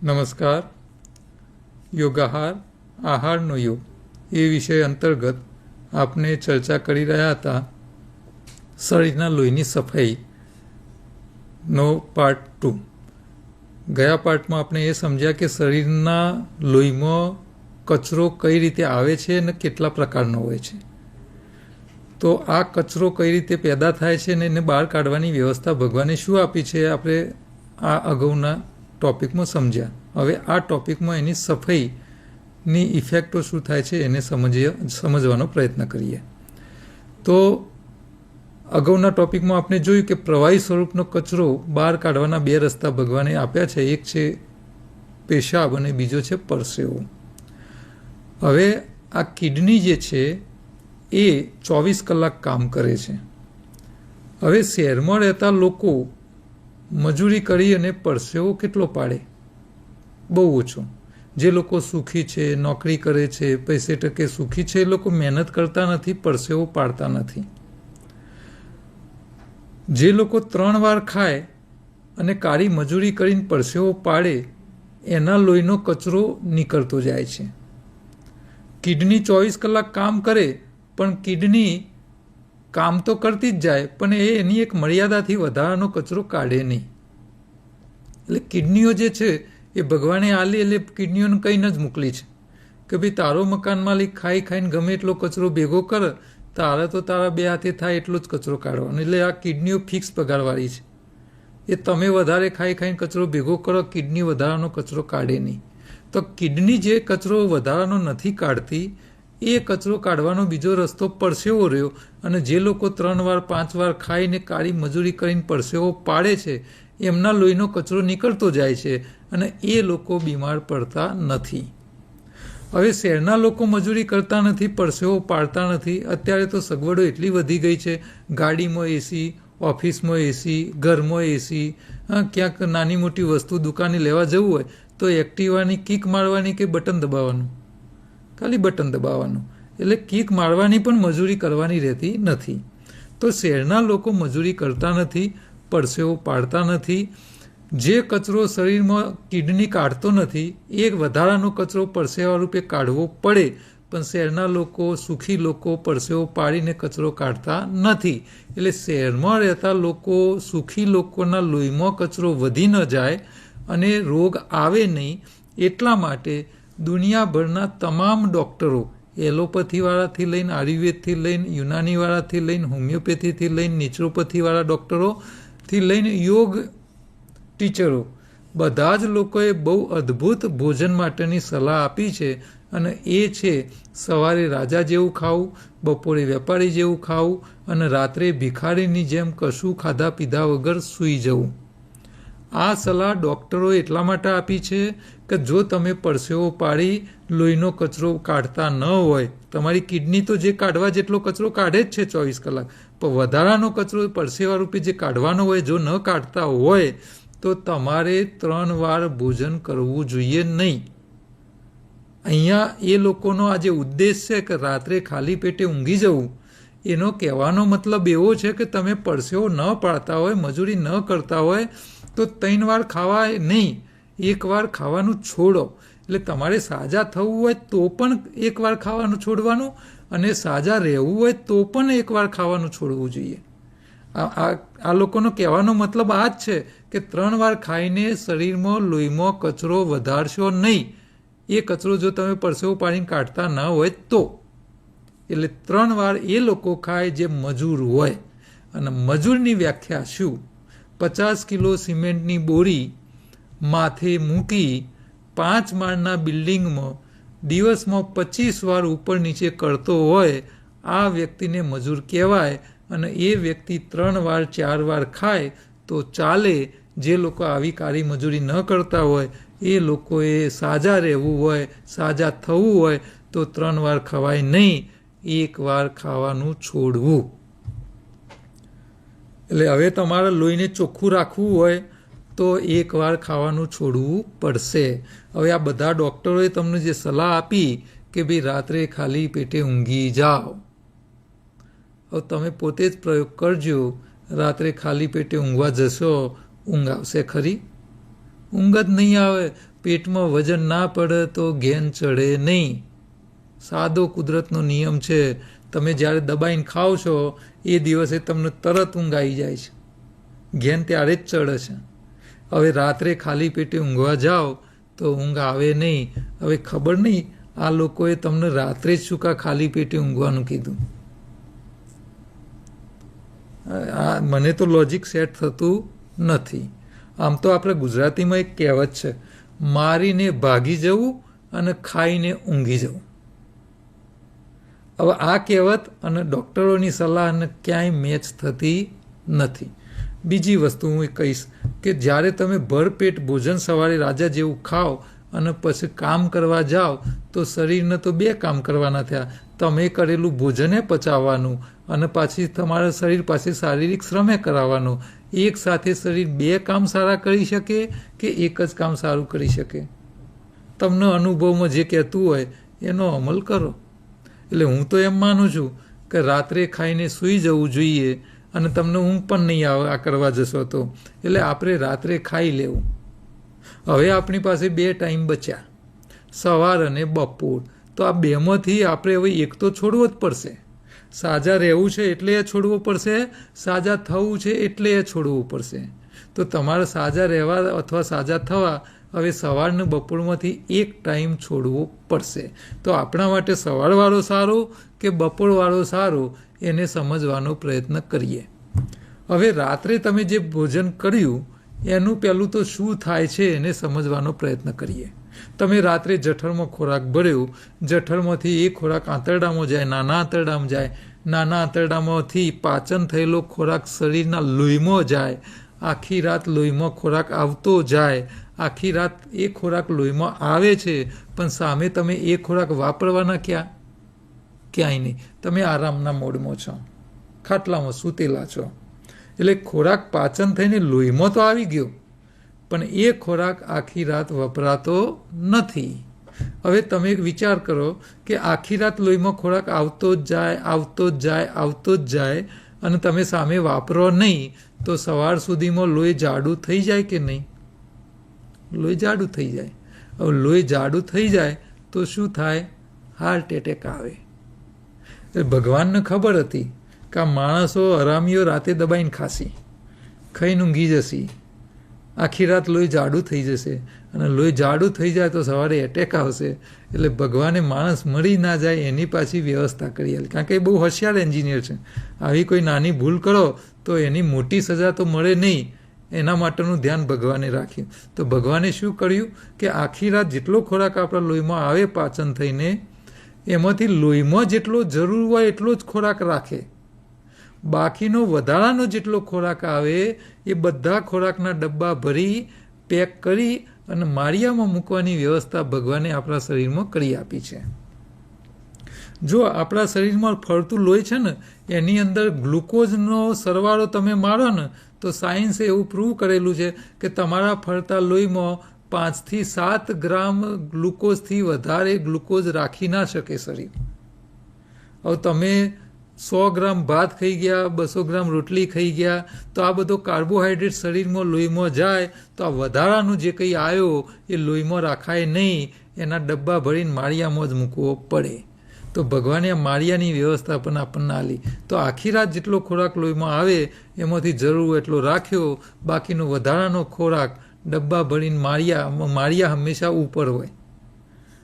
નમસ્કાર. યોગાહાર આહારનો યોગ એ વિષય અંતર્ગત આપણે ચર્ચા કરી રહ્યા હતા શરીરના લોહીની સફાઈનો પાર્ટ 2. ગયા પાર્ટમાં આપણે એ સમજ્યા કે શરીરના લોહીમાં કચરો કઈ રીતે આવે છે અને કેટલા પ્રકારનો હોય છે. તો આ કચરો કઈ રીતે પેદા થાય છે અને એને બહાર કાઢવાની વ્યવસ્થા ભગવાને શું આપી છે આપણે આ અગાઉના ટોપિકમાં સમજ્યા. હવે આ ટોપિકમાં એની સફાઈની ઇફેક્ટો શું થાય છે એને સમજવાનો પ્રયત્ન કરીએ. તો અગાઉના ટોપિકમાં આપણે જોયું કે પ્રવાહી સ્વરૂપનો કચરો બહાર કાઢવાના 2 રસ્તા ભગવાને આપ્યા છે. એક છે પેશાબ અને બીજો છે પરસેવો. હવે આ કિડની જે છે એ 24 કલાક કામ કરે છે. હવે શહેરમાં રહેતા લોકો મજૂરી કરી અને પરસેવો કેટલો પાડે? બહુ ઓછો. જે લોકો સુખી છે, નોકરી કરે છે, પૈસે ટકે સુખી છે, એ લોકો મહેનત કરતા નથી, પરસેવો પાડતા નથી. જે લોકો 3 વાર ખાય અને કાળી મજૂરી કરીને પરસેવો પાડે એના લોહીનો કચરો નીકળતો જાય છે. કિડની 24 કલાક કામ કરે પણ કિડની કામ તો કરતી જ જાય પણ એની એક મર્યાદાથી વધારાનો કચરો કાઢે નહીં. એટલે કિડનીઓ જે છે એ ભગવાને આલી એટલે કિડનીઓને કહીને જ મોકલી છે કે ભાઈ તારો મકાન માલિક ખાઈ ખાઈને ગમે એટલો કચરો ભેગો કરે, તારા તો તારા 2 હાથે થાય એટલો જ કચરો કાઢવાનો. એટલે આ કિડનીઓ ફિક્સ પગારવાળી છે. એ તમે વધારે ખાઈ ખાઈને કચરો ભેગો કરો, કિડની વધારાનો કચરો કાઢે નહીં. તો કિડની જે કચરો વધારાનો નથી કાઢતી એ કચરો કાઢવાનો બીજો રસ્તો પરસેવો રહ્યો. અને જે લોકો 3 વાર 5 વાર ખાઈને કાળી મજૂરી કરીને પરસેવો પાડે છે એમના લોહીનો કચરો નીકળતો જાય છે અને એ લોકો બીમાર પડતા નથી. હવે શહેરના લોકો મજૂરી કરતા નથી, પરસેવો પાડતા નથી. અત્યારે તો સગવડો એટલી વધી ગઈ છે, ગાડીમાં એસી, ઓફિસમાં એસી, ઘરમાં એસી, ક્યાંક નાની મોટી વસ્તુ દુકાને લેવા જવું હોય તો એક્ટિવાની કિક મારવાની કે બટન દબાવવાનું, ખાલી બટન દબાવવાનું. એટલે કિક મારવાની પણ મજૂરી કરવાની રહેતી નથી. તો શહેરના લોકો મજૂરી કરતા નથી, પરસેવો પાડતા નથી. જે કચરો શરીરમાં કિડની કાઢતો નથી એ વધારાનો કચરો પરસેવા રૂપે કાઢવો પડે. પણ શહેરના લોકો, સુખી લોકો પરસેવો પાડીને કચરો કાઢતા નથી. એટલે શહેરમાં રહેતા લોકો, સુખી લોકોના લોહીમાં કચરો વધી ન જાય અને રોગ આવે નહીં એટલા માટે દુનિયાભરના તમામ ડૉક્ટરો, એલોપેથીવાળાથી લઈને આયુર્વેદથી લઈને યુનાનીવાળાથી લઈને હોમિયોપેથીથી લઈને નેચરોપેથીવાળા ડૉક્ટરોથી લઈને યોગ ટીચરો, બધા જ લોકોએ બહુ અદ્ભુત ભોજન માટેની સલાહ આપી છે. અને એ છે સવારે રાજા જેવું ખાવું, બપોરે વેપારી જેવું ખાવું અને રાત્રે ભિખારીની જેમ કશું ખાધા પીધા વગર સૂઈ જવું. આ સલાહ ડૉક્ટરોએ એટલા માટે આપી છે કે જો તમે પરસેવો પાડી લોહીનો કચરો કાઢતા ન હોય, તમારી કિડની તો જે કાઢવા જેટલો કચરો કાઢે જ છે 24 કલાક, પણ વધારાનો કચરો પરસેવા રૂપે જે કાઢવાનો હોય જો ન કાઢતા હોય તો તમારે 3 વાર ભોજન કરવું જોઈએ નહીં. અહીંયા એ લોકોનો આ જે ઉદ્દેશ છે કે રાત્રે ખાલી પેટે ઊંઘી જવું, એનો કહેવાનો મતલબ એવો છે કે તમે પરસેવો ન પાડતા હોય, મજૂરી ન કરતા હોય તો 3 વાર ખાવા નહીં, 1 વાર ખાવાનું છોડો. એટલે તમારે સાજા થવું હોય તો પણ 1 વાર ખાવાનું છોડવાનું અને સાજા રહેવું હોય તો પણ 1 વાર ખાવાનું છોડવું જોઈએ. આ લોકોનો કહેવાનો મતલબ આ જ છે કે 3 વાર ખાઈને શરીરમાં લોહીમાં કચરો વધારશો નહીં. એ કચરો જો તમે પરસેવો પાડીને કાઢતા ના હોય તો. એટલે 3 વાર એ લોકો ખાય જે મજૂર હોય. અને મજૂરની વ્યાખ્યા શું? 50 કિલો સિમેન્ટની બોરી માથે મૂકી 5 માળના બિલ્ડિંગમાં દિવસમાં 25 વાર ઉપર નીચે કરતો હોય આ વ્યક્તિને મજૂર કહેવાય. અને એ વ્યક્તિ 3 વાર 4 વાર ખાય તો ચાલે. જે લોકો આવી કાળી મજૂરી ન કરતા હોય એ લોકોએ સાજા રહેવું હોય, સાજા થવું હોય તો 3 વાર ખવાય નહીં, 1 વાર ખાવાનું છોડવું. એટલે હવે તમારે લોહીને ચોખ્ખું રાખવું હોય તો 1 વાર ખાવાનું છોડવું પડશે. હવે આ બધા ડૉક્ટરોએ તમને જે સલાહ આપી કે ભાઈ રાત્રે ખાલી પેટે ઊંઘી જાઓ, હવે તમે પોતે જ પ્રયોગ કરજો. રાત્રે ખાલી પેટે ઊંઘવા જશો, ઊંઘ આવશે ખરી? ઊંઘ જ નહીં આવે. પેટમાં વજન ના પડે તો ઘેન ચડે નહીં. સાદો કુદરતનો નિયમ છે. તમે જ્યારે દબાઈને ખાઓ છો એ દિવસે તમને તરત ઊંઘ આવી જાય છે. ઘેન ત્યારે જ ચડે છે. હવે રાત્રે ખાલી પેટે ઊંઘવા જાઓ તો ઊંઘ આવે નહીં. હવે ખબર નહીં આ લોકોએ તમને રાત્રે જ શું કા ખાલી પેટે ઊંઘવાનું કીધું. મને તો લોજિક સેટ થતું નથી. આમ તો આપણે ગુજરાતીમાં એક કહેવત છે, મારીને ભાગી જવું અને ખાઈને ઊંઘી જવું. હવે આ કહેવત અને ડૉક્ટરોની સલાહને ક્યાંય મેચ થતી નથી. બીજી વસ્તુ હું કહીશ કે જ્યારે તમે ભરપેટ ભોજન સવારે રાજા જેવું ખાઓ અને પછી કામ કરવા જાઓ તો શરીરને તો બે કામ કરવાના થયા. તમે કરેલું ભોજને પચાવવાનું અને પાછી તમારા શરીર પાસે શારીરિક શ્રમે કરાવવાનું. એક સાથે શરીર બે કામ સારા કરી શકે કે એક જ કામ સારું કરી શકે? તમને અનુભવમાં જે કહેતું હોય એનો અમલ કરો. એટલે હું તો એમ માનું છું કે રાત્રે ખાઈને સૂઈ જવું જોઈએ અને તમને ઊંઘ પણ નહીં આવે આ કરવા જશો તો. એટલે આપણે રાત્રે ખાઈ લેવું. હવે આપણી પાસે 2 ટાઈમ બચ્યા, સવાર અને બપોર. તો આ બેમાંથી આપણે હવે એક તો છોડવો જ પડશે. સાજા રહેવું છે એટલે એ છોડવું પડશે, સાજા થવું છે એટલે એ છોડવું પડશે. તો તમારે સાજા રહેવા અથવા સાજા થવા હવે સવારને બપોરમાંથી એક ટાઈમ છોડવો પડશે. તો આપણા માટે સવારવાળો સારો કે બપોરવાળો સારો એને સમજવાનો પ્રયત્ન કરીએ. હવે રાત્રે તમે જે ભોજન કર્યું એનું પહેલું તો શું થાય છે એને સમજવાનો પ્રયત્ન કરીએ. તમે રાત્રે જઠરમાં ખોરાક ભર્યો, જઠરમાંથી એ ખોરાક આંતરડામાં જાય, નાના આંતરડામાં જાય, નાના આંતરડામાંથી પાચન થયેલો ખોરાક શરીરના લોહીમાં જાય, આખી રાત લોહીમાં ખોરાક આવતો જાય, આખી રાત એ ખોરાક લોહીમાં આવે છે પણ સામે તમે એ ખોરાક વાપરવાના ક્યાંય નહીં. તમે આરામના મોડમાં છો, ખાટલામાં સૂતેલા છો. એટલે ખોરાક પાચન થઈને લોહીમાં તો આવી ગયો પણ એ ખોરાક આખી રાત વપરાતો નથી. હવે તમે એક વિચાર કરો કે આખી રાત લોહીમાં ખોરાક આવતો જ જાય, આવતો જ જાય, આવતો જ જાય અને તમે સામે વાપરો નહીં તો સવાર સુધીમાં લોહી જાડું થઈ જાય કે નહીં? લોહી જાડું થઈ જાય. હવે લોહી જાડું થઈ જાય તો શું થાય? હાર્ટ એટેક આવે. ભગવાનને ખબર હતી કે આ માણસો હરામીઓ રાતે દબાઈને ખાસી, ખાઈને ઊંઘી જશે, આખી રાત લોહી જાડું થઈ જશે અને લોહી જાડું થઈ જાય તો સવારે એટેક આવશે. એટલે ભગવાને માણસ મરી ના જાય એની પાછી વ્યવસ્થા કરી હતી. કારણ કે એ બહુ હોશિયાર એન્જિનિયર છે. આવી કોઈ નાની ભૂલ કરો તો એની મોટી સજા તો મળે નહીં, એના માટેનું ધ્યાન ભગવાને રાખ્યું. તો ભગવાને શું કર્યું કે આખી રાત જેટલો ખોરાક આપણા લોહીમાં આવે પાચન થઈને એમાંથી લોહીમાં જેટલો જરૂર હોય એટલો જ ખોરાક રાખે. બાકીનો વધારાનો જેટલો ખોરાક આવે એ બધા ખોરાકના ડબ્બા ભરી પેક કરી અને માળિયામાં મૂકવાની વ્યવસ્થા ભગવાને આપણા શરીરમાં કરી આપી છે. જો આપણા શરીરમાં ફરતું લોહી છે ને એની અંદર ગ્લુકોઝનો સરવાળો તમે મારો ને તો સાયન્સે એવું પ્રૂવ કરેલું છે કે તમારા ફરતા લોહીમાં 5 થી 7 ગ્રામ ગ્લુકોઝથી વધારે ગ્લુકોઝ રાખી ના શકે શરીર. હવે તમે 100 ગ્રામ ભાત ખાઈ ગયા, 200 ગ્રામ રોટલી ખાઈ ગયા તો આ બધો કાર્બોહાઈડ્રેટ શરીરમાં લોહીમાં જાય તો આ વધારાનું જે કંઈ આવ્યો એ લોહીમાં રાખાય નહીં, એના ડબ્બા ભરીને માળિયામાં જ મૂકવો પડે. તો ભગવાને આ માળિયાની વ્યવસ્થા પણ આપણને આલી. તો આખી રાત જેટલો ખોરાક લોહીમાં આવે એમાંથી જરૂર એટલો રાખ્યો, બાકીનો વધારાનો ખોરાક ડબ્બા ભરીને માળિયા હંમેશા ઉપર હોય.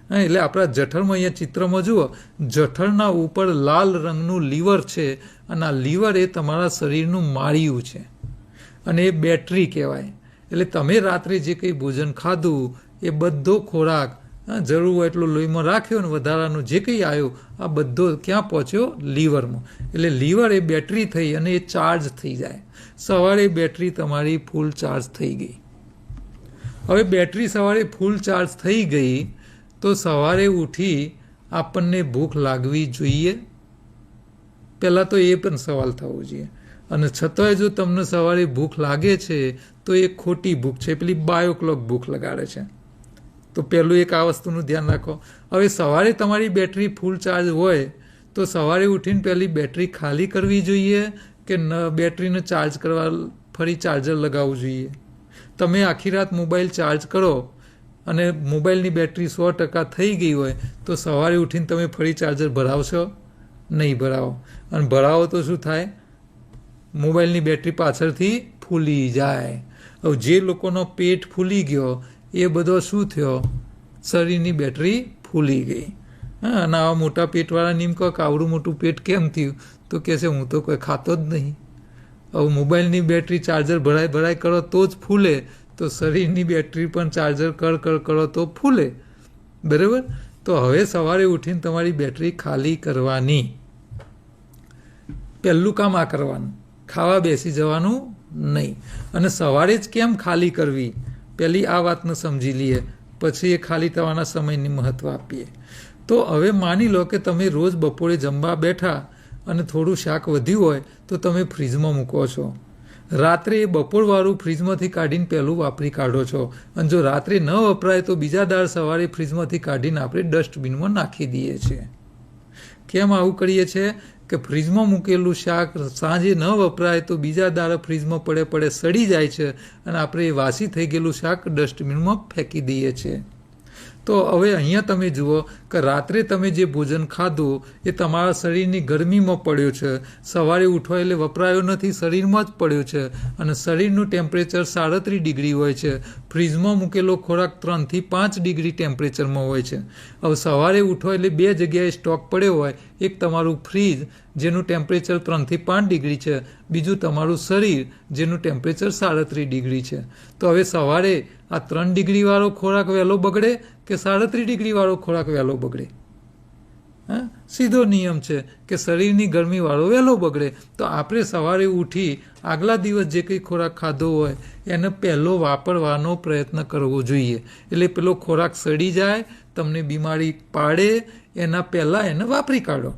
એટલે આપણા જઠરમાં અહીંયા ચિત્રમાં જુઓ, જઠરના ઉપર લાલ રંગનું લીવર છે અને આ લીવર એ તમારા શરીરનું માળિયું છે અને એ બેટરી કહેવાય. એટલે તમે રાત્રે જે કંઈ ભોજન ખાધું એ બધો ખોરાક જરૂર હોય એટલો લોહીમાં રાખ્યો ને વધારાનો જે કંઈ આવ્યો આ બધો ક્યાં પહોંચ્યો? લીવરમાં. એટલે લીવર એ બેટરી થઈ અને એ ચાર્જ થઈ જાય. સવારે બેટરી તમારી ફૂલ ચાર્જ થઈ ગઈ. હવે બેટરી સવારે ફૂલ ચાર્જ થઈ ગઈ તો સવારે ઉઠી આપણને ભૂખ લાગવી જોઈએ? પહેલાં તો એ પણ સવાલ થવો જોઈએ. અને છતાંય જો તમને સવારે ભૂખ લાગે છે તો એ ખોટી ભૂખ છે, પેલી બાયોક્લોક ભૂખ લગાડે છે. તો પહેલું એક આ વસ્તુનું ધ્યાન રાખો. હવે સવારે તમારી બેટરી ફૂલ ચાર્જ હોય તો સવારે ઉઠીને પહેલી બેટરી ખાલી કરવી જોઈએ કે બેટરીને ચાર્જ કરવા ફરી ચાર્જર લગાવવું જોઈએ? તમે આખી રાત મોબાઈલ ચાર્જ કરો અને મોબાઈલની બેટરી 100% થઈ ગઈ હોય તો સવારે ઉઠીને તમે ફરી ચાર્જર ભરાવશો? નહીં ભરાવો. અને ભરાવો તો શું થાય? મોબાઈલની બેટરી પાછળથી ફૂલી જાય. હવે જે લોકોનો પેટ ફૂલી ગયો એ બધો શું થયો? શરીરની બેટરી ફૂલી ગઈ. હા, અને આવા મોટા પેટવાળાને એમ કહો કે આવડું મોટું પેટ કેમ થયું? તો કહેશે હું તો કોઈ ખાતો જ નહીં. હવે મોબાઈલની બેટરી ચાર્જર ભરાય કરો તો જ ફૂલે, તો શરીરની બેટરી પણ ચાર્જર કરો તો ફૂલે. બરાબર? તો હવે સવારે ઉઠીને તમારી બેટરી ખાલી કરવાની. પહેલું કામ આ કરવાનું, ખાવા બેસી જવાનું નહીં. અને સવારે જ કેમ ખાલી કરવી, પહેલી આ વાતને સમજી લઈએ, પછી એ ખાલી થવાના સમયની મહત્ત્વ આપીએ. તો હવે માની લો કે તમે રોજ બપોરે જમવા બેઠા અને થોડું શાક વધ્યું હોય તો તમે ફ્રીજમાં મૂકો છો. રાત્રે એ બપોરવાળું ફ્રીજમાંથી કાઢીને પહેલું વાપરી કાઢો છો. અને જો રાત્રે ન વપરાય તો બીજા દાળ સવારે ફ્રીજમાંથી કાઢીને આપણે ડસ્ટબિનમાં નાખી દઈએ છીએ. કેમ આવું કરીએ છીએ? કે ફ્રીજમાં મૂકેલું શાક સાંજે ન વપરાય તો બીજા દાળ ફ્રીજમાં પડે સડી જાય છે અને આપણે એ વાસી થઈ ગયેલું શાક ડસ્ટબિનમાં ફેંકી દઈએ છીએ. તો હવે અહીંયા તમે જુઓ કે રાત્રે તમે જે ભોજન ખાધું એ તમારા શરીરની ગરમીમાં પડ્યો છે. સવારે ઉઠો એટલે વપરાયો નથી, શરીરમાં જ પડ્યો છે. અને શરીરનું ટેમ્પરેચર 37 ડિગ્રી હોય છે. ફ્રીજમાં મૂકેલો ખોરાક 3 થી 5 ડિગ્રી ટેમ્પરેચરમાં હોય છે. હવે સવારે ઉઠો એટલે બે જગ્યાએ સ્ટોક પડ્યો હોય. એક તમારું ફ્રીજ જેનું ટેમ્પરેચર 3 થી 5 ડિગ્રી છે, બીજું તમારું શરીર જેનું ટેમ્પરેચર 37 ડિગ્રી છે. તો હવે સવારે આ 3 ડિગ્રીવાળો ખોરાક વહેલો બગડે કે 37 ડિગ્રીવાળો ખોરાક વહેલો બગડે? હા, સીધો નિયમ છે કે શરીરની ગરમીવાળો વહેલો બગડે. તો આપણે સવારે ઉઠી આગલા દિવસ જે કંઈ ખોરાક ખાધો હોય એને પહેલો વાપરવાનો પ્રયત્ન કરવો જોઈએ. એટલે પેલો ખોરાક સડી જાય, તમને બીમારી પાડે એના પહેલાં એને વાપરી કાઢો.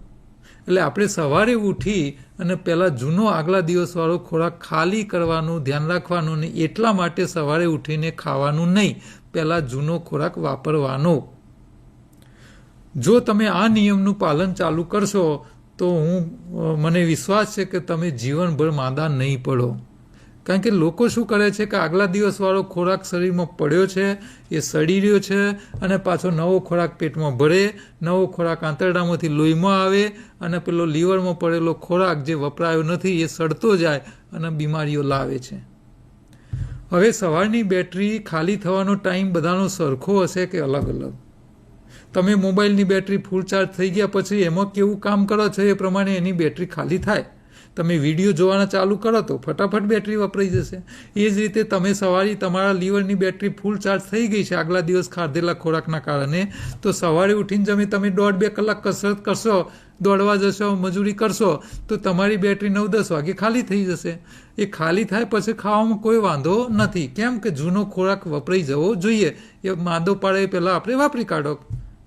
એટલે આપણે સવારે ઉઠી અને પહેલાં જૂનો આગલા દિવસવાળો ખોરાક ખાલી કરવાનું ધ્યાન રાખવાનું નહીં. એટલા માટે સવારે ઉઠીને ખાવાનું નહીં, પહેલાં જૂનો ખોરાક વાપરવાનો. જો તમે આ નિયમનું પાલન ચાલુ કરશો તો મને વિશ્વાસ છે કે તમે જીવનભર માંદા નહીં પડો. કારણ કે લોકો શું કરે છે કે આગલા દિવસવાળો ખોરાક શરીરમાં પડ્યો છે, એ સડી રહ્યો છે અને પાછો નવો ખોરાક પેટમાં ભરે, નવો ખોરાક આંતરડામાંથી લોહીમાં આવે અને પેલો લીવરમાં પડેલો ખોરાક જે વપરાયો નથી એ સડતો જાય અને બીમારીઓ લાવે છે. હવે સવારની બેટરી ખાલી થવાનો ટાઈમ બધાનો સરખો હશે કે અલગ અલગ? તમે મોબાઈલની બેટરી ફૂલ ચાર્જ થઈ ગયા પછી એમાં કેવું કામ કરો છો એ પ્રમાણે એની બેટરી ખાલી થાય. તમે વિડીયો જોવાના ચાલુ કરો તો ફટાફટ બેટરી વપરાઈ જશે. એ જ રીતે તમે સવારે તમારા લીવરની બેટરી ફૂલ ચાર્જ થઈ ગઈ છે આગલા દિવસ ખાધેલા ખોરાકના કારણે, તો સવારે ઉઠીને તમે 1.5-2 કલાક કસરત કરશો, દોડવા જશો, મજૂરી કરશો તો તમારી બેટરી 9-10 વાગે ખાલી થઈ જશે. એ ખાલી થાય પછી ખાવામાં કોઈ વાંધો નથી. કેમ કે જૂનો ખોરાક વપરાઈ જવો જોઈએ. એ માંદો પાડે પહેલાં આપણે વાપરી કાઢો,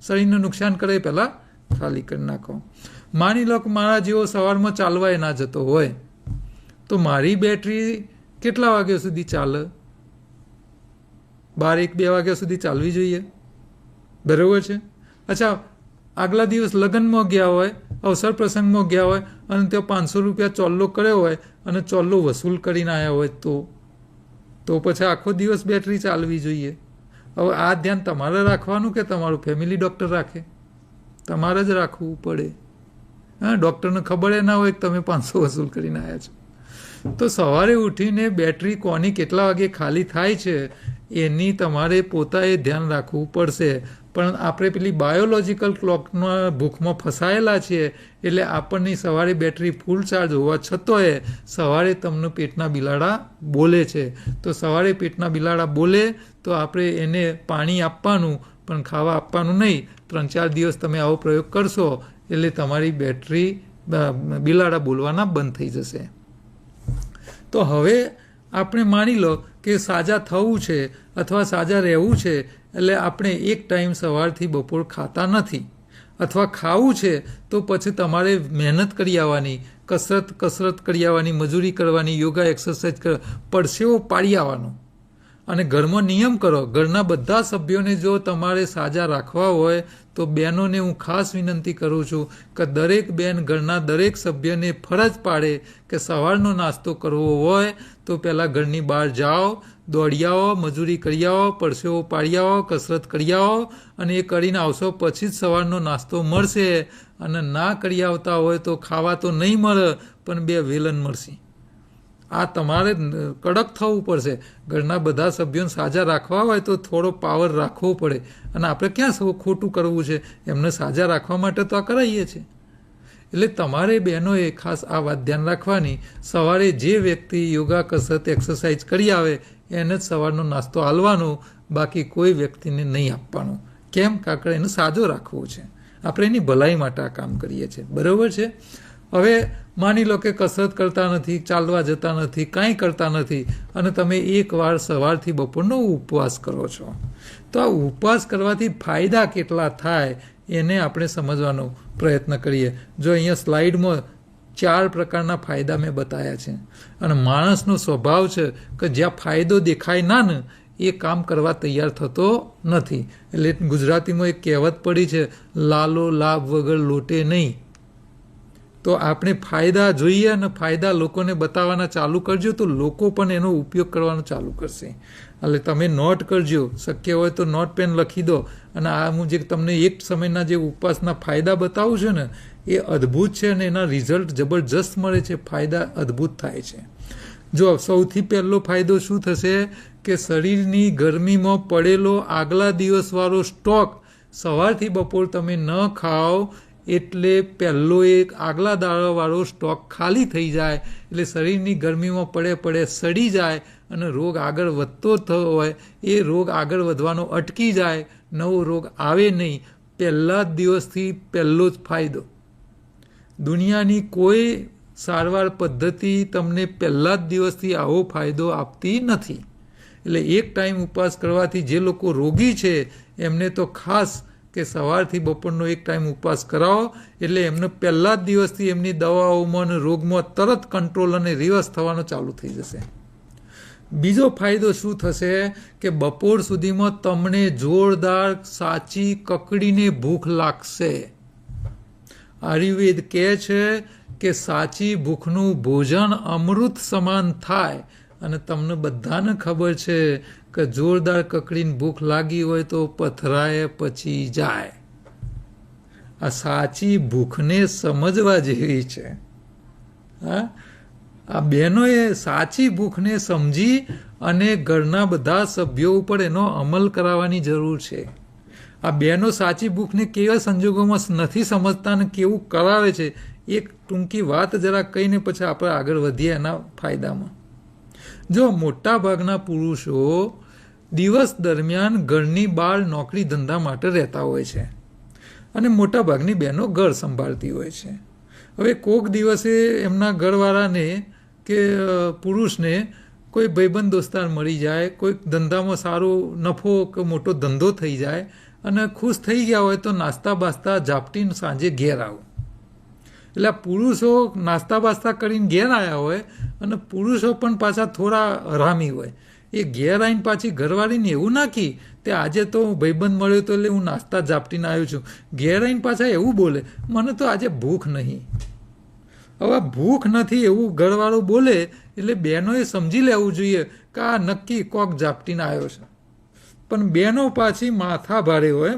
શરીરને નુકસાન કરે પહેલાં ખાલી કરી નાખો. માની લો કે મારા જેવો સવારમાં ચાલવાય ના જતો હોય તો મારી બેટરી કેટલા વાગ્યા સુધી ચાલે? 12-1-2 વાગ્યા સુધી ચાલવી જોઈએ. બરાબર છે? અચ્છા, આગલા દિવસ લગ્નમાં ગયા હોય, અવસર પ્રસંગમાં ગયા હોય અને ત્યાં 500 રૂપિયા ચોલ્લો કર્યો હોય અને ચોલ્લો વસૂલ કરીને આવ્યા હોય તો પછી આખો દિવસ બેટરી ચાલવી જોઈએ. હવે આ ધ્યાન તમારે રાખવાનું કે તમારું ફેમિલી ડૉક્ટર રાખે? તમારે જ રાખવું પડે. હા, ડૉક્ટરને ખબર ના હોય કે તમે 500 વસૂલ કરીને આવ્યા છો. તો સવારે ઉઠીને બેટરી કોની કેટલા વાગે ખાલી થાય છે એની તમારે પોતાએ ધ્યાન રાખવું પડશે. પણ આપણે પેલી બાયોલોજિકલ ક્લોકના ભૂખમાં ફસાયેલા છીએ એટલે આપણને સવારે બેટરી ફૂલ ચાર્જ હોવા છતાંય સવારે તમને પેટના બિલાડા બોલે છે. તો સવારે પેટના બિલાડા બોલે તો આપણે એને પાણી આપવાનું પણ ખાવા આપવાનું નહીં. 3-4 દિવસ તમે આવો પ્રયોગ કરશો એટલે તમારી બેટરી બિલાડા બોલવાના બંધ થઈ જશે. તો હવે આપણે માની લો કે સાજા થવું છે અથવા સાજા રહેવું છે એટલે આપણે એક ટાઈમ સવારથી બપોર ખાતા નથી, અથવા ખાવું છે તો પછી તમારે મહેનત કરી આવવાની, કસરત કરી આવવાની, મજૂરી કરવાની, યોગા એક્સરસાઇઝ પરસેવો પાડી આવવાનો. અને ઘરમાં નિયમ કરો, ઘરના બધા સભ્યોને જો તમારે સાજા રાખવા હોય તો બહેનોને હું ખાસ વિનંતી કરું છું કે દરેક બહેન ઘરના દરેક સભ્યને ફરજ પાડે કે સવારનો નાસ્તો કરવો હોય તો પહેલાં ઘરની બહાર જાઓ, દોડી આવો, મજૂરી કરી આવો, પરસેવો પાડી આવો, કસરત કરી આવો, અને એ કરીને આવશો પછી જ સવારનો નાસ્તો મળશે. અને ના કરી આવતા હોય તો ખાવા તો નહીં મળે, પણ 2 વેલન મળશે. આ તમારે કડક થવું પડશે. ઘરના બધા સભ્યોને સાજા રાખવા હોય તો થોડો પાવર રાખવો પડે. અને આપણે ક્યાં ખોટું કરવું છે? એમને સાજા રાખવા માટે તો આ કરાવીએ છીએ. એટલે તમારે બહેનોએ ખાસ આ વાત ધ્યાન રાખવાની. સવારે જે વ્યક્તિ યોગા, કસરત, એક્સરસાઇઝ કરી આવે એને જ સવારનો નાસ્તો આલવાનો, બાકી કોઈ વ્યક્તિને નહીં આપવાનો. કેમ? કારણ કે એને સાજો રાખવો છે. આપણે એની ભલાઈ માટે આ કામ કરીએ છીએ. બરાબર છે? હવે માની લો કે કસરત કરતા નથી, ચાલવા જતા નથી, કાંઈ કરતા નથી, અને તમે એકવાર સવારથી બપોરનો ઉપવાસ કરો છો, તો આ ઉપવાસ કરવાથી ફાયદા કેટલા થાય એને આપણે સમજવાનો પ્રયત્ન કરીએ. જો અહીંયા સ્લાઇડમાં 4 પ્રકારના ફાયદા મેં બતાવ્યા છે. અને માણસનો સ્વભાવ છે કે જ્યાં ફાયદો દેખાય ના ને એ કામ કરવા તૈયાર થતો નથી. એટલે ગુજરાતીમાં એક કહેવત પડી છે, લાલો લાભ વગર લોટે નહીં. તો આપણે ફાયદા જોઈએ અને ફાયદા લોકોને બતાવવાના ચાલુ કરજો તો લોકો પણ એનો ઉપયોગ કરવાનો ચાલુ કરશે. એટલે તમે નોટ કરજો, શક્ય હોય તો નોટ પેન લખી દો. અને આ હું જે તમને એક સમયના જે ઉપવાસના ફાયદા બતાવું છું ને એ અદ્ભુત છે, અને એના રિઝલ્ટ જબરજસ્ત મળે છે. ફાયદા અદ્ભુત થાય છે. જો સૌથી પહેલો ફાયદો શું થશે કે શરીરની ગરમીમાં પડેલો આગલા દિવસવાળો સ્ટોક સવારથી બપોર તમે ન ખાઓ એટલે પહેલો એક આગલા દાડાવાળો સ્ટોક ખાલી થઈ જાય. એટલે શરીરની ગરમીમાં પડે સડી જાય અને રોગ આગળ વધતો હોય એ રોગ આગળ વધવાનો અટકી જાય, નવો રોગ આવે નહીં. પહેલા જ દિવસથી પહેલો જ ફાયદો. દુનિયાની કોઈ સારવાર પદ્ધતિ તમને પહેલા જ દિવસથી આવો ફાયદો આપતી નથી. એટલે એક ટાઈમ ઉપવાસ કરવાથી જે લોકો રોગી છે એમને તો ખાસ કે સવારથી બપોરનો એક ટાઈમ ઉપવાસ કરાવો એટલે એમને પહેલા જ દિવસથી એમની દવાઓમાં અને રોગમાં તરત કંટ્રોલ અને રિવર્સ થવાનો ચાલુ થઈ જશે. બીજો ફાયદો શું થશે કે બપોર સુધીમાં તમને જોરદાર સાચી કકડીને ભૂખ લાગશે. આયુર્વેદ કહે છે કે સાચી ભૂખનું ભોજન અમૃત સમાન થાય. અને તમને બધાને ખબર છે કે જોરદાર કકડીને ભૂખ લાગી હોય તો પથરાય પછી જાય. આ સાચી ભૂખને સમજવા જેવી છે. હા, આ બહેનોએ સાચી ભૂખને સમજી અને ઘરના બધા સભ્યો ઉપર એનો અમલ કરાવવાની જરૂર છે. આ બહેનો સાચી ભૂખને કેવા સંજોગોમાં નથી સમજતા અને કેવું કરાવે છે એક ટૂંકી વાત જરા કહીને પછી આપણે આગળ વધીએ એના ફાયદામાં. જો મોટા ભાગના પુરુષો દિવસ દરમિયાન ઘરની બહાર નોકરી ધંધા માટે રહેતા હોય છે અને મોટા ભાગની બહેનો ઘર સંભાળતી હોય છે. હવે કોક દિવસે એમના ઘરવાળાને કે પુરુષને કોઈ ભાઈબંધ દોસ્તાર મળી જાય, કોઈ ધંધામાં સારો નફો કે મોટો ધંધો થઈ જાય અને ખુશ થઈ ગયા હોય તો નાસ્તા બાસ્તા ઝાપટીને સાંજે ઘેર આવો. એટલે પુરુષો નાસ્તા બાસ્તા કરીને ઘેર આવ્યા હોય અને પુરુષો પણ પાછા થોડા હરામી હોય. એ ઘેર આવીને પાછી ઘરવાળીને એવું નાખી તે આજે તો ભાઈબંધ મળ્યો તો એટલે હું નાસ્તા ઝાપટીને આવ્યો છું. ઘેર આવીને પાછા એવું બોલે મને તો આજે ભૂખ નહીં. હવે ભૂખ નથી એવું ઘરવાળો બોલે એટલે બહેનોએ સમજી લેવું જોઈએ કે આ નક્કી કોક ઝાપટીને આવ્યો છે. પણ બહેનો પાછી માથા ભારે હોય,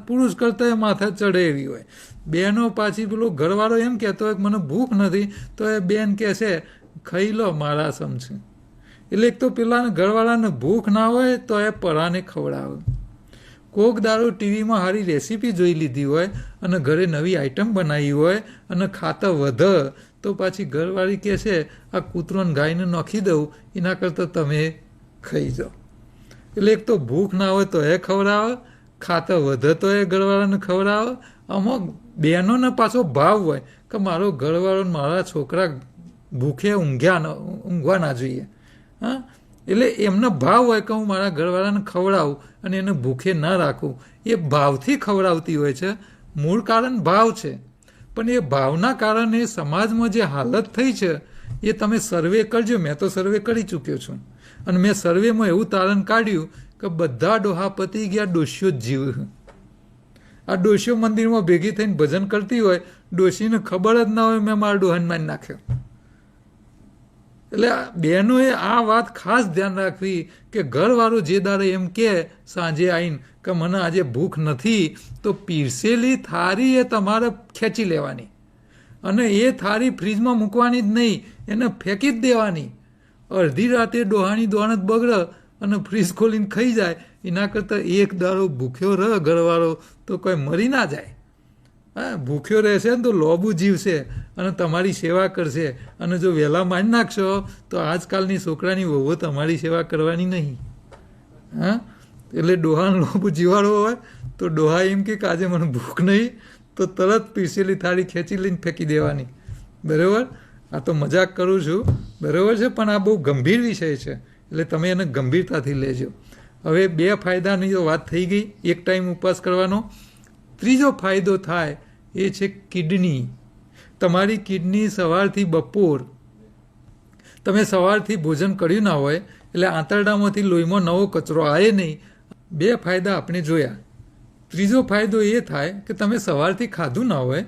પુરુષ કરતાં માથા ચડે એવી હોય. બહેનો પાછી પેલો ઘરવાળો એમ કહેતો હોય કે મને ભૂખ નથી તો એ બેન કહે છે ખાઈ લો મારા સમજે. એટલે એક તો પેલા ઘરવાળાને ભૂખ ના હોય તો એ પરાને ખવડાવે. કોક દારૂ ટીવીમાં સારી રેસીપી જોઈ લીધી હોય અને ઘરે નવી આઈટમ બનાવી હોય અને ખાતા વધે તો પાછી ઘરવાળી કહે છે આ કૂતરોને ગાયને નાખી દઉં એના કરતાં તમે ખાઈ જાઓ. એટલે એક તો ભૂખ ના હોય તો એ ખવડાવે, ખાતા વધે તો એ ઘરવાળાને ખવડાવે. અમુક બહેનોને પાછો ભાવ હોય કે મારો ઘરવાળો મારા છોકરા ભૂખે ઊંઘવા ના જોઈએ. હા, એટલે એમનો ભાવ હોય કે હું મારા ઘરવાળાને ખવડાવું અને એને ભૂખે ના રાખું. એ ભાવથી ખવડાવતી હોય છે. મૂળ કારણ ભાવ છે, પણ એ ભાવના કારણે સમાજમાં જે હાલત થઈ છે એ તમે સર્વે કરજો. મેં તો સર્વે કરી ચૂક્યો છું અને મેં સર્વેમાં એવું તારણ કાઢ્યું કે બધા ડોહા પતી ગયા, ડોશીઓ જ જીવ. આ ડોશીઓ મંદિરમાં ભેગી થઈને ભજન કરતી હોય, ડોશીને ખબર જ ના હોય મેં મારા ડોહાને મારી નાખ્યો. એટલે બહેનોએ આ વાત ખાસ ધ્યાન રાખવી કે ઘરવાળો જે દાડે એમ કહે સાંજે આવીને કે મને આજે ભૂખ નથી, તો પીરસેલી થાળી એ તમારે ખેંચી લેવાની અને એ થાળી ફ્રીજમાં મૂકવાની જ નહીં, એને ફેંકી જ દેવાની. અડધી રાતે ડોહાની દોણત બગડે અને ફ્રીજ ખોલીને ખાઈ જાય, એના કરતાં એક દાડો ભૂખ્યો રહે ઘરવાળો તો કોઈ મરી ના જાય. હા, ભૂખ્યો રહેશે ને તો લોબુ જીવશે અને તમારી સેવા કરશે. અને જો વહેલા મારી નાખશો તો આજકાલની છોકરાની વહુઓ તમારી સેવા કરવાની નહીં. હા, એટલે ડોહાનો લોબુ જીવાડો હોય તો ડોહા એમ કે આજે મને ભૂખ નહીં, તો તરત પીસેલી થાળી ખેંચી લઈને ફેંકી દેવાની. બરાબર? આ તો મજાક કરું છું, બરાબર છે, પણ આ બહુ ગંભીર વિષય છે, એટલે તમે એને ગંભીરતાથી લેજો. હવે 2 ફાયદાની તો વાત થઈ ગઈ, એક ટાઈમ ઉપવાસ કરવાનો. ત્રીજો ફાયદો થાય એ છે કિડની. તમારી કિડની સવારથી બપોર, તમે સવારથી ભોજન કર્યું ના હોય એટલે આંતરડામાંથી લોહીમાં નવો કચરો આવે નહીં. 2 ફાયદા આપણે જોયા. ત્રીજો ફાયદો એ થાય કે તમે સવારથી ખાધું ના હોય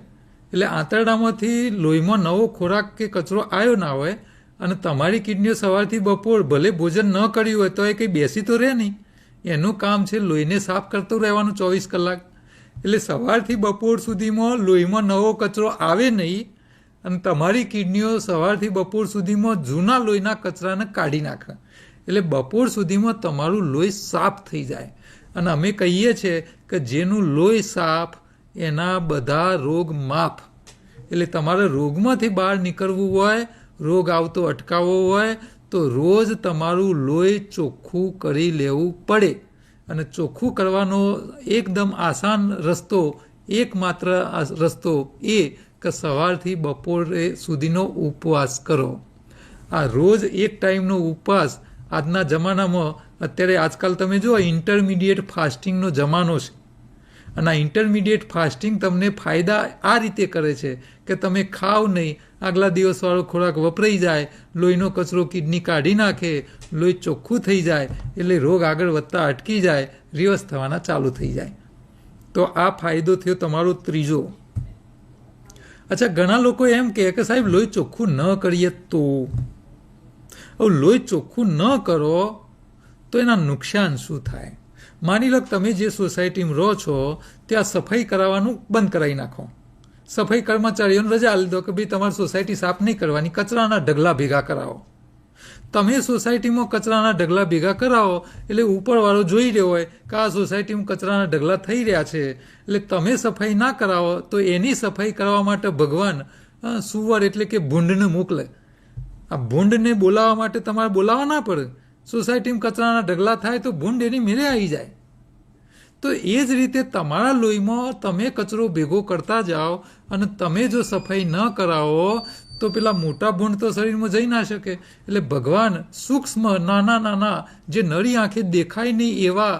એટલે આંતરડામાંથી લોહીમાં નવો ખોરાક કે કચરો આવ્યો ના હોય અને તમારી કિડનીઓ સવારથી બપોર ભલે ભોજન ન કર્યું હોય તો એ કંઈ બેસી તો રહે નહીં. એનું કામ છે લોહીને સાફ કરતું રહેવાનું 24 કલાક. એટલે સવારથી બપોર સુધીમાં લોહીમાં નવો કચરો આવે નહીં અને તમારી કિડનીઓ સવારથી બપોર સુધીમાં જૂના લોહીના કચરાને કાઢી નાખે. એટલે બપોર સુધીમાં તમારું લોહી સાફ થઈ જાય. અને અમે કહીએ છીએ કે જેનું લોહી સાફ એના બધા રોગ માફ. એટલે તમારે રોગમાંથી બહાર નીકળવું હોય, રોગ આવતો અટકાવવો હોય તો રોજ તમારું લોહી ચોખ્ખું કરી લેવું પડે. અને ચોખ્ખું કરવાનો એકદમ આસાન રસ્તો, એકમાત્ર રસ્તો એ કે સવારથી બપોરે સુધીનો ઉપવાસ કરો. આ રોજ એક ટાઈમનો ઉપવાસ આજના જમાનામાં, અત્યારે આજકાલ તમે જુઓ ઇન્ટરમીડિયેટ ફાસ્ટિંગનો જમાનો છે. અને આ ઇન્ટરમીડિયેટ ફાસ્ટિંગ તમને ફાયદા આ રીતે કરે છે કે તમે ખાવ નહીં, આગલા દિવસવાળો ખોરાક વપરાઈ જાય, લોહીનો કચરો કિડની કાઢી નાખે, લોહી ચોખ્ખું થઈ જાય, એટલે રોગ આગળ વધતા અટકી જાય, રિવર્સ થવાના ચાલુ થઈ જાય. તો આ ફાયદો થયો તમારો ત્રીજો. અચ્છા, ઘણા લોકો એમ કહે કે સાહેબ લોહી ચોખ્ખું ન કરીએ તો? હવે લોહી ચોખ્ખું ન કરો તો એના નુકસાન શું થાય? માની લો તમે જે સોસાયટીમાં રહો છો ત્યાં સફાઈ કરાવવાનું બંધ કરાવી નાખો. સફાઈ કર્મચારીઓને રજા આપી દો કે ભાઈ તમારી સોસાયટી સાફ નહીં કરવાની, કચરાના ઢગલા ભેગા કરાવો. તમે સોસાયટીમાં કચરાના ઢગલા ભેગા કરાવો એટલે ઉપરવાળો જોઈ રહ્યો હોય કે આ સોસાયટીમાં કચરાના ઢગલા થઈ રહ્યા છે, એટલે તમે સફાઈ ના કરાવો તો એની સફાઈ કરવા માટે ભગવાન સુવર એટલે કે ભૂંડને મોકલે. આ ભૂંડને બોલાવવા માટે તમારે બોલાવવા ના પડે. સોસાયટીમાં કચરાના ઢગલા થાય તો ભૂંડ એની મેરે આવી જાય. તો એ જ રીતે તમારા લોહીમાં તમે કચરો ભેગો કરતા જાઓ અને તમે જો સફાઈ ન કરાવો તો પેલા મોટા ભૂંડ તો શરીરમાં જઈ ના શકે. એટલે ભગવાન સૂક્ષ્મ નાના નાના જે નળી આંખે દેખાય નહીં એવા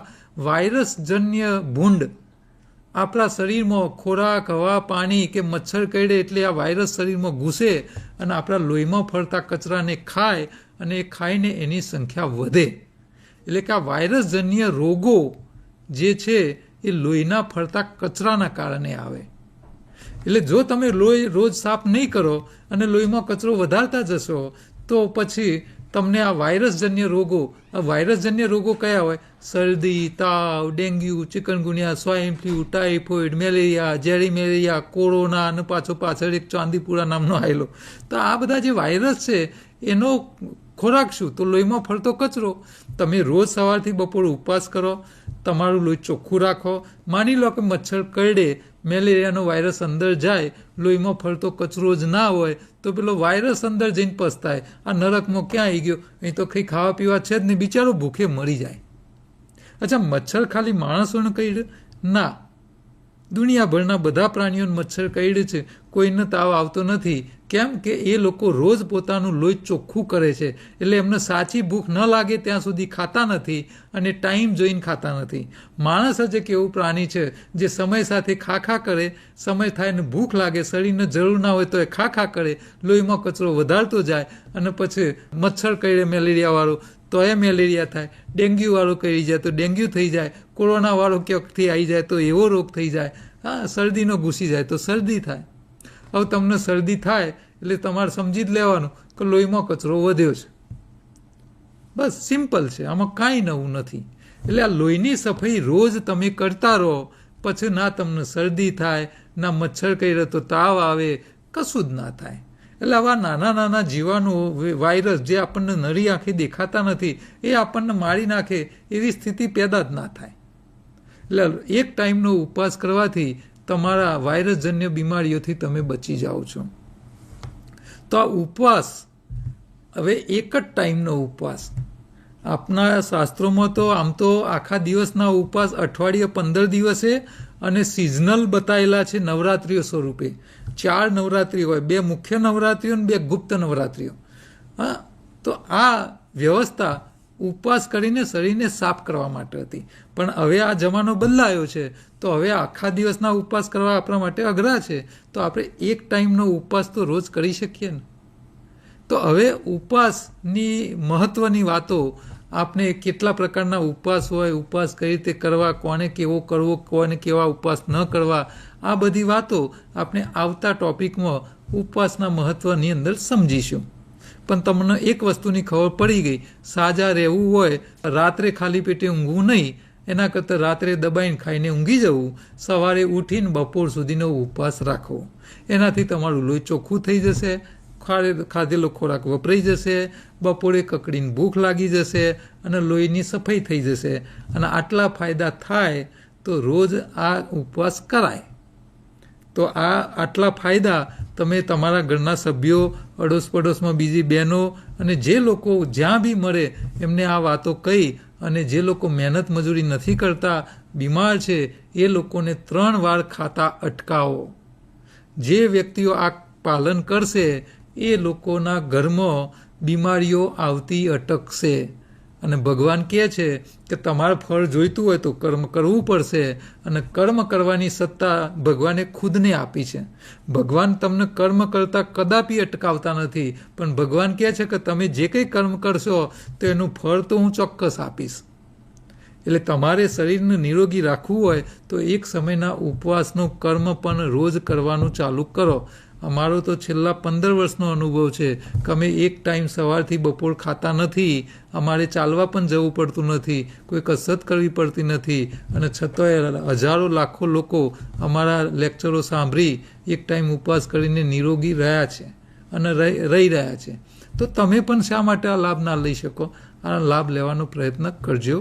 વાયરસજન્ય ભૂંડ આપણા શરીરમાં ખોરાક, હવા, પાણી કે મચ્છર કરડે એટલે આ વાયરસ શરીરમાં ઘૂસે અને આપણા લોહીમાં ફરતા કચરાને ખાય અને એ ખાઈને એની સંખ્યા વધે. એટલે કે આ વાયરસજન્ય રોગો જે છે એ લોહીના ફરતા કચરાના કારણે આવે. એટલે જો તમે લોહી રોજ સાફ નહીં કરો અને લોહીમાં કચરો વધારતા જશો તો પછી તમને આ વાયરસજન્ય રોગો કયા હોય? શરદી, તાવ, dengue, chikungunya, swine flu, typhoid, malaria, ઝેરી મેલેરિયા, કોરોના અને પાછળ એક ચાંદીપુરા નામનો આવેલો. તો આ બધા જે વાયરસ છે એનો ખોરાક શું? તો લોહીમાં ફરતો કચરો. તમે રોજ સવારથી બપોર ઉપવાસ કરો, તમારું લોહી ચોખ્ખું રાખો. માની લો કે મચ્છર કરડે, મેલેરિયાનો વાયરસ અંદર જાય, લોહીમાં ફરતો કચરો જ ના હોય તો પેલો વાયરસ અંદર જઈને પસ્તાય, આ નરકમાં ક્યાં આવી ગયો, અહીં તો કંઈ ખાવા પીવા છે જ નહીં, બિચારો ભૂખે મરી જાય. અચ્છા, મચ્છર ખાલી માણસોને કરડે? ના, દુનિયાભરના બધા પ્રાણીઓને મચ્છર કરડે છે, કોઈને તાવ આવતો નથી. કેમ કે એ લોકો રોજ પોતાનું લોહી ચોખ્ખું કરે છે, એટલે એમને સાચી ભૂખ ન લાગે ત્યાં સુધી ખાતા નથી અને ટાઈમ જોઈને ખાતા નથી. માણસ જ એક એવું પ્રાણી છે જે સમય સાથે ખા કરે, સમય થાય ને ભૂખ લાગે, શરીરને જરૂર ના હોય તો એ ખા કરે, લોહીમાં કચરો વધારતો જાય અને પછી મચ્છર કરડે મેલેરિયાવાળો તો એ મેલેરિયા થાય, ડેન્ગ્યુવાળો કરી જાય તો ડેન્ગ્યુ થઈ જાય, કોરોનાવાળો ક્યાંકથી આવી જાય તો એવો રોગ થઈ જાય, હા, શરદીનો ઘૂસી જાય તો શરદી થાય. હવે તમને શરદી થાય એટલે તમારે સમજી જ લેવાનું કે લોહીમાં કચરો વધ્યો છે. બસ સિમ્પલ છે, આમાં કાંઈ નવું નથી. એટલે આ લોહીની સફાઈ રોજ તમે કરતા રહો, પછી ના તમને શરદી થાય, ના મચ્છર કર્યો તો તાવ આવે, કશું જ ના થાય. એટલે આવા નાના નાના જીવાણુ વાયરસ જે આપણને નરી આંખે દેખાતા નથી એ આપણને મારી નાખે એવી સ્થિતિ પેદા જ ના થાય. એટલે એક ટાઈમનો ઉપવાસ કરવાથી તમારા વાયરસજન્ય બીમારીઓથી તમે બચી જાઓ છો. તો આ ઉપવાસ હવે એક જ ટાઈમનો ઉપવાસ. આપના શાસ્ત્રોમાં તો આમ તો આખા દિવસના ઉપવાસ અઠવાડિયે 15 દિવસે અને સિઝનલ બતાવેલા છે નવરાત્રિઓ સ્વરૂપે. 4 નવરાત્રિ હોય, 2 મુખ્ય નવરાત્રિઓ અને 2 ગુપ્ત નવરાત્રિઓ. હા, તો આ વ્યવસ્થા ઉપવાસ કરીને શરીરને સાફ કરવા માટે હતી. પણ હવે આ જમાનો બદલાયો છે, તો હવે આખા દિવસના ઉપવાસ કરવા આપણા માટે અઘરા છે. તો આપણે એક ટાઈમનો ઉપવાસ તો રોજ કરી શકીએ ને. તો હવે ઉપવાસની મહત્વની વાતો, આપણે કેટલા પ્રકારના ઉપવાસ હોય, ઉપવાસ કઈ રીતે કરવા, કોને કેવો કરવો, કોને કેવા ઉપવાસ ન કરવા, આ બધી વાતો આપણે આવતા ટોપિકમાં ઉપવાસના મહત્વની અંદર સમજીશું. પણ તમને એક વસ્તુની ખબર પડી ગઈ, સાજા રહેવું હોય, રાત્રે ખાલી પેટે ઊંઘવું નહીં, એના કરતાં રાત્રે દબાઈને ખાઈને ઊંઘી જવું, સવારે ઉઠીને બપોર સુધીનો ઉપવાસ રાખવો. એનાથી તમારું લોહી ચોખ્ખું થઈ જશે, ખાધેલો ખોરાક વપરાઈ જશે, બપોરે કકડીને ભૂખ લાગી જશે અને લોહીની સફાઈ થઈ જશે. અને આટલા ફાયદા થાય તો રોજ આ ઉપવાસ કરાય. તો આટલા ફાયદા તમે તમારા ઘરના સભ્યો, અડોસ પડોશમાં બીજી બહેનો અને જે લોકો જ્યાં બી મળે એમને આ વાતો કહી, અને જે લોકો મહેનત મજૂરી નથી કરતા, બીમાર છે, એ લોકોને 3 વાર ખાતા અટકાવો. જે વ્યક્તિઓ આ પાલન કરશે એ લોકોના ઘરમાં બીમારીઓ આવતી અટકશે. અને ભગવાન કહે છે કે તમારે ફળ જોઈતું હોય તો કર્મ કરવું પડશે, અને કર્મ કરવાની સત્તા ભગવાને ખુદને આપી છે. ભગવાન તમને કર્મ કરતાં કદાપી અટકાવતા નથી, પણ ભગવાન કહે છે કે તમે જે કંઈ કર્મ કરશો તો એનું ફળ તો હું ચોક્કસ આપીશ. એટલે તમારે શરીરને નિરોગી રાખવું હોય તો એક સમયના ઉપવાસનું કર્મ પણ રોજ કરવાનું ચાલુ કરો. અમારો તો છેલ્લા 15 વર્ષનો અનુભવ છે કે અમે એક ટાઈમ સવારથી બપોર ખાતા નથી. અમારે ચાલવા પણ જવું પડતું નથી, કોઈ કસરત કરવી પડતી નથી, અને છતાંય હજારો લાખો લોકો અમારા લેક્ચરો સાંભળી એક ટાઈમ ઉપવાસ કરીને નિરોગી રહ્યા છે અને રહી રહ્યા છે. તો તમે પણ શા માટે આ લાભ ના લઈ શકો? આ લાભ લેવાનો પ્રયત્ન કરજો.